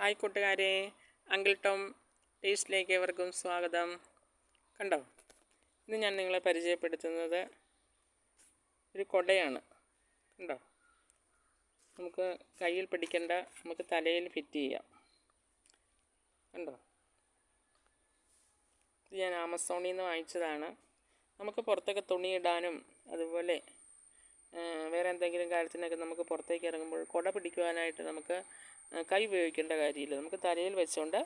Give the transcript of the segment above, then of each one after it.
Hi കൂട്ടുകാരെ, uncle Tom ടേസ്റ്റിലേക്ക് ഏവർക്കും സ്വാഗതം. കണ്ടോ, ഇന്ന് ഞാൻ നിങ്ങളെ പരിചയപ്പെടുത്തുന്നത് ഒരു കുടയാണ്. കണ്ടോ, നമുക്ക് കയ്യിൽ പിടിക്കേണ്ട, നമുക്ക് തലയിൽ ഫിറ്റ് ചെയ്യാം. കണ്ടോ, ഇത് ഞാൻ ആമസോണിൽ നിന്ന് വാങ്ങിച്ചതാണ്. നമുക്ക് പുറത്തൊക്കെ തുണിയിടാനും അതുപോലെ വേറെ എന്തെങ്കിലും കാര്യത്തിനൊക്കെ നമുക്ക് പുറത്തേക്ക് ഇറങ്ങുമ്പോൾ കുട പിടിക്കുവാനായിട്ട് നമുക്ക് കൈ ഉപയോഗിക്കേണ്ട കാര്യമില്ല. നമുക്ക് തലയിൽ വെച്ചുകൊണ്ട്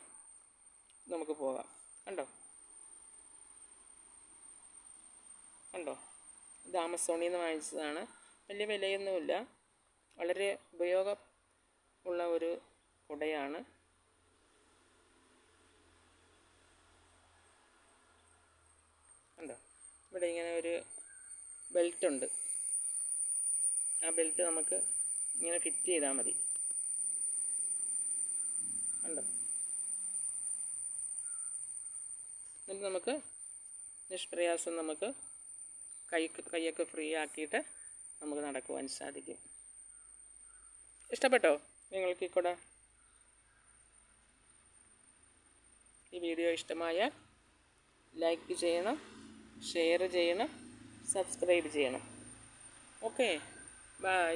നമുക്ക് പോകാം. കണ്ടോ കണ്ടോ ഇത് ആമസോണിൽ നിന്ന് വാങ്ങിച്ചതാണ്. വലിയ വിലയൊന്നുമില്ല, വളരെ ഉപയോഗം ഉള്ള ഒരു കുടയാണ്. കണ്ടോ, ഇവിടെ ഇങ്ങനെ ഒരു ബെൽറ്റുണ്ട്. ആ ബെൽറ്റ് നമുക്ക് ഇങ്ങനെ ഫിറ്റ് ചെയ്താൽ മതി. കണ്ടോ, എന്നിട്ട് നമുക്ക് നിഷ്പ്രയാസം നമുക്ക് കൈയൊക്കെ ഫ്രീ ആക്കിയിട്ട് നമുക്ക് നടക്കുവാൻ സാധിക്കും. ഇഷ്ടപ്പെട്ടോ നിങ്ങൾക്ക് ഈ കുട? ഈ വീഡിയോ ഇഷ്ടമായാൽ ലൈക്ക് ചെയ്യണം, ഷെയർ ചെയ്യണം, സബ്സ്ക്രൈബ് ചെയ്യണം. Okay, by.